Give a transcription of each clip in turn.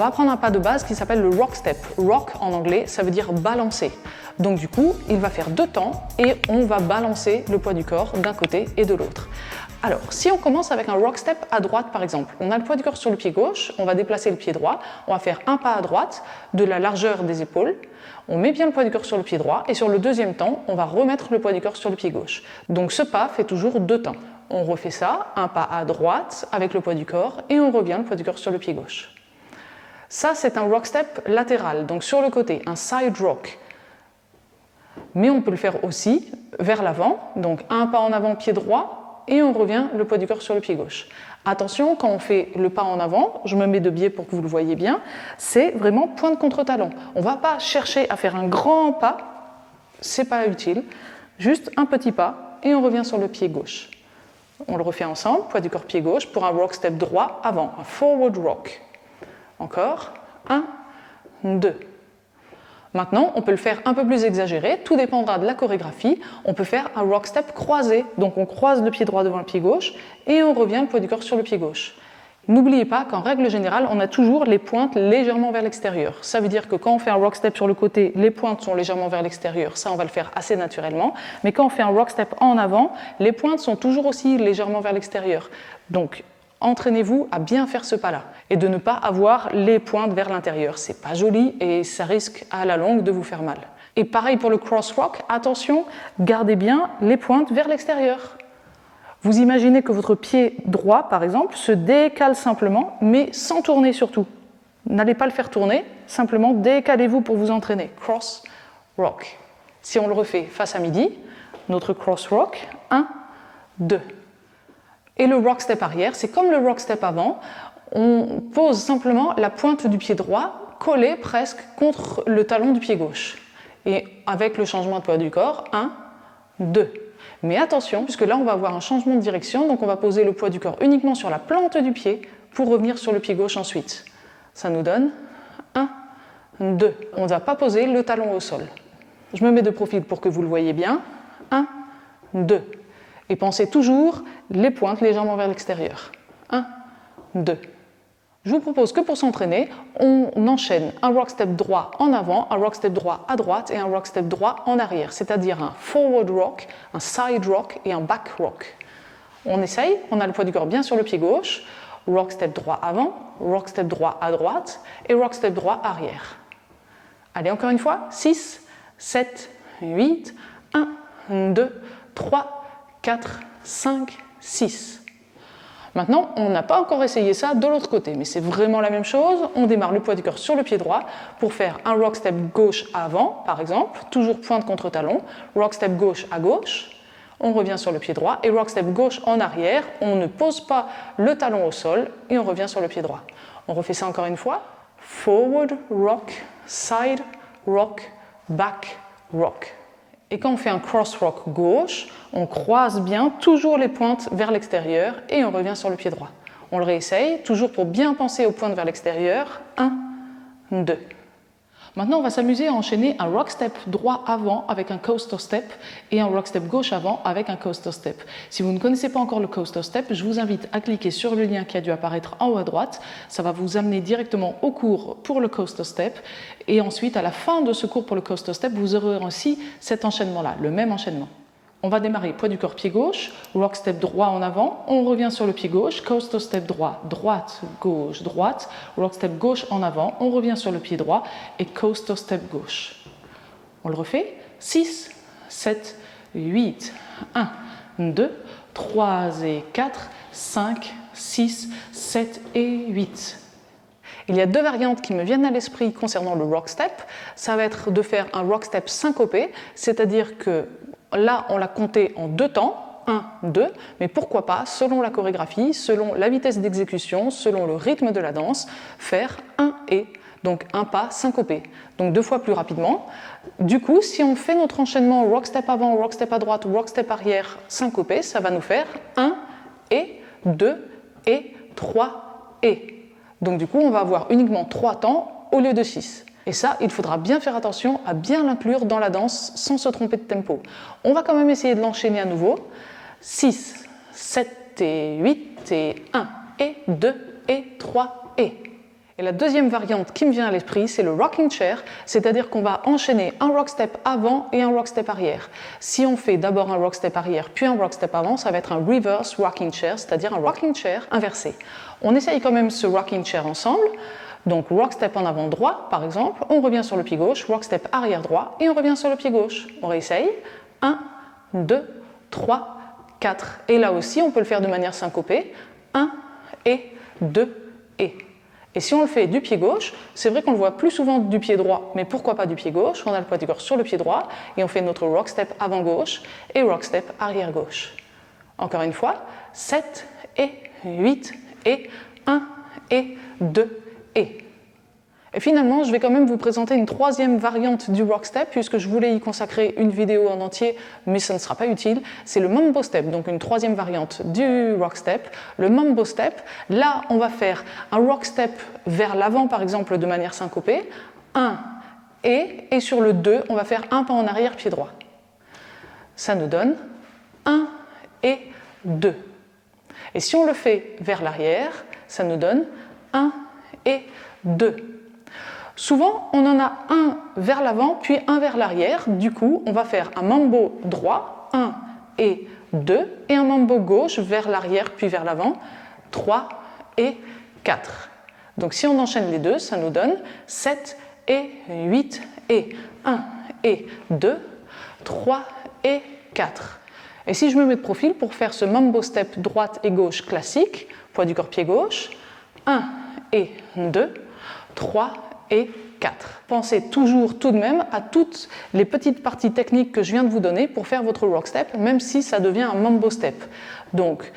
va apprendre un pas de base qui s'appelle le rock step. Rock en anglais, ça veut dire balancer. Donc du coup, il va faire 2 temps et on va balancer le poids du corps d'un côté et de l'autre. Alors, si on commence avec un rock step à droite par exemple, on a le poids du corps sur le pied gauche, on va déplacer le pied droit, on va faire un pas à droite de la largeur des épaules, on met bien le poids du corps sur le pied droit et sur le deuxième temps, on va remettre le poids du corps sur le pied gauche. Donc ce pas fait toujours 2 temps. On refait ça, un pas à droite avec le poids du corps et on revient le poids du corps sur le pied gauche. Ça, c'est un rock step latéral, donc sur le côté, un side rock. Mais on peut le faire aussi vers l'avant, donc un pas en avant, pied droit, et on revient le poids du corps sur le pied gauche. Attention, quand on fait le pas en avant, je me mets de biais pour que vous le voyez bien, c'est vraiment pointe contre talon. On ne va pas chercher à faire un grand pas, c'est pas utile, juste un petit pas, et on revient sur le pied gauche. On le refait ensemble, poids du corps pied gauche, pour un rock step droit avant, un forward rock. Encore, 1, 2. Maintenant, on peut le faire un peu plus exagéré, tout dépendra de la chorégraphie. On peut faire un rock step croisé, donc on croise le pied droit devant le pied gauche et on revient le poids du corps sur le pied gauche. N'oubliez pas qu'en règle générale, on a toujours les pointes légèrement vers l'extérieur. Ça veut dire que quand on fait un rock step sur le côté, les pointes sont légèrement vers l'extérieur, ça on va le faire assez naturellement. Mais quand on fait un rock step en avant, les pointes sont toujours aussi légèrement vers l'extérieur. Donc, entraînez-vous à bien faire ce pas-là et de ne pas avoir les pointes vers l'intérieur. C'est pas joli et ça risque à la longue de vous faire mal. Et pareil pour le cross rock, attention, gardez bien les pointes vers l'extérieur. Vous imaginez que votre pied droit, par exemple, se décale simplement, mais sans tourner surtout. N'allez pas le faire tourner, simplement décalez-vous pour vous entraîner. Cross rock. Si on le refait face à midi, notre cross rock, 1, 2. Et le rock step arrière, c'est comme le rock step avant, on pose simplement la pointe du pied droit collée presque contre le talon du pied gauche. Et avec le changement de poids du corps, 1, 2. Mais attention, puisque là on va avoir un changement de direction, donc on va poser le poids du corps uniquement sur la plante du pied pour revenir sur le pied gauche ensuite. Ça nous donne 1, 2. On ne va pas poser le talon au sol. Je me mets de profil pour que vous le voyez bien. 1, 2. Et pensez toujours les pointes légèrement vers l'extérieur. 1, 2. Je vous propose que pour s'entraîner, on enchaîne un rock step droit en avant, un rock step droit à droite et un rock step droit en arrière, c'est-à-dire un forward rock, un side rock et un back rock. On essaye, on a le poids du corps bien sur le pied gauche, rock step droit avant, rock step droit à droite et rock step droit arrière. Allez, encore une fois, 6, 7, 8, 1, 2, 3, 4, 5, 6. Maintenant, on n'a pas encore essayé ça de l'autre côté, mais c'est vraiment la même chose. On démarre le poids du corps sur le pied droit pour faire un rock step gauche avant, par exemple, toujours pointe contre talon, rock step gauche à gauche, on revient sur le pied droit, et rock step gauche en arrière, on ne pose pas le talon au sol et on revient sur le pied droit. On refait ça encore une fois. Forward rock, side rock, back rock. Et quand on fait un cross rock gauche, on croise bien toujours les pointes vers l'extérieur et on revient sur le pied droit. On le réessaye, toujours pour bien penser aux pointes vers l'extérieur. 1, 2. Maintenant, on va s'amuser à enchaîner un rock step droit avant avec un coaster step et un rock step gauche avant avec un coaster step. Si vous ne connaissez pas encore le coaster step, je vous invite à cliquer sur le lien qui a dû apparaître en haut à droite. Ça va vous amener directement au cours pour le coaster step. Et ensuite, à la fin de ce cours pour le coaster step, vous aurez aussi cet enchaînement-là, le même enchaînement. On va démarrer poids du corps pied gauche, rock step droit en avant, on revient sur le pied gauche, coaster step droit, droite, gauche, droite, rock step gauche en avant, on revient sur le pied droit et coaster step gauche. On le refait, 6, 7, 8, 1, 2, 3 et 4, 5, 6, 7 et 8. Il y a 2 variantes qui me viennent à l'esprit concernant le rock step. Ça va être de faire un rock step syncopé, c'est-à-dire que là, on l'a compté en 2 temps, 1, 2, mais pourquoi pas, selon la chorégraphie, selon la vitesse d'exécution, selon le rythme de la danse, faire 1 et, donc un pas syncopé, donc 2 fois plus rapidement. Du coup, si on fait notre enchaînement rock step avant, rock step à droite, rock step arrière syncopé, ça va nous faire 1 et, 2 et, 3 et. Donc du coup, on va avoir uniquement 3 temps au lieu de 6. Et ça, il faudra bien faire attention à bien l'inclure dans la danse sans se tromper de tempo. On va quand même essayer de l'enchaîner à nouveau. 6, 7 et 8 et 1 et 2 et 3 et. Et la deuxième variante qui me vient à l'esprit, c'est le rocking chair, c'est-à-dire qu'on va enchaîner un rock step avant et un rock step arrière. Si on fait d'abord un rock step arrière puis un rock step avant, ça va être un reverse rocking chair, c'est-à-dire un rocking chair inversé. On essaye quand même ce rocking chair ensemble. Donc rock step en avant droit, par exemple, on revient sur le pied gauche, rock step arrière droit et on revient sur le pied gauche. On réessaye. 1, 2, 3, 4. Et là aussi, on peut le faire de manière syncopée. 1 et 2 et. Et si on le fait du pied gauche, c'est vrai qu'on le voit plus souvent du pied droit, mais pourquoi pas du pied gauche? On a le poids du corps sur le pied droit et on fait notre rock step avant gauche et rock step arrière gauche. Encore une fois, 7 et 8 et 1 et 2 et. Et finalement, je vais quand même vous présenter une troisième variante du rock step, puisque je voulais y consacrer une vidéo en entier, mais ça ne sera pas utile. C'est le mambo step, donc une troisième variante du rock step. Le mambo step, là, on va faire un rock step vers l'avant, par exemple, de manière syncopée. 1 et sur le 2, on va faire un pas en arrière, pied droit. Ça nous donne 1 et 2. Et si on le fait vers l'arrière, ça nous donne 1 et 2. Souvent, on en a un vers l'avant, puis un vers l'arrière. Du coup, on va faire un mambo droit, 1 et 2, et un mambo gauche vers l'arrière, puis vers l'avant, 3 et 4. Donc si on enchaîne les deux, ça nous donne 7 et 8 et 1 et 2, 3 et 4. Et si je me mets de profil pour faire ce mambo step droite et gauche classique, poids du corps pied gauche, 1 et 2, 3 et 4. Pensez toujours tout de même à toutes les petites parties techniques que je viens de vous donner pour faire votre rock step, même si ça devient un mambo step. Donc,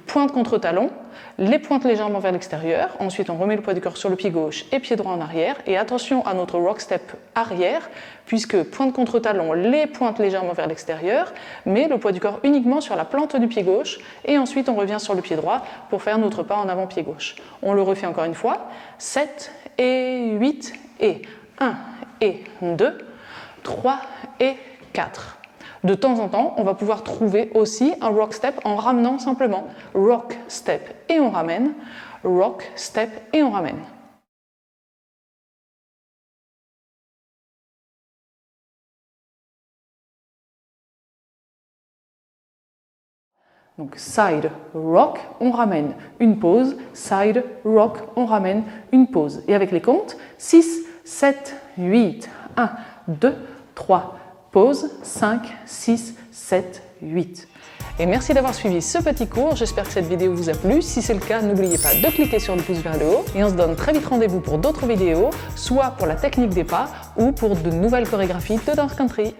pointe contre talon, les pointes légèrement vers l'extérieur, ensuite on remet le poids du corps sur le pied gauche et pied droit en arrière, et attention à notre rock step arrière, puisque pointe contre talon, les pointes légèrement vers l'extérieur, mais le poids du corps uniquement sur la plante du pied gauche, et ensuite on revient sur le pied droit pour faire notre pas en avant pied gauche. On le refait encore une fois, 7 et 8 et 1 et 2, 3 et 4. De temps en temps, on va pouvoir trouver aussi un rock step en ramenant simplement. Rock, step et on ramène. Rock, step et on ramène. Donc side, rock, on ramène une pause. Side, rock, on ramène une pause. Et avec les comptes, 6, 7, 8, 1, 2, 3, pause, 5, 6, 7, 8. Et merci d'avoir suivi ce petit cours, j'espère que cette vidéo vous a plu. Si c'est le cas, n'oubliez pas de cliquer sur le pouce vers le haut et on se donne très vite rendez-vous pour d'autres vidéos, soit pour la technique des pas ou pour de nouvelles chorégraphies de Dance Country.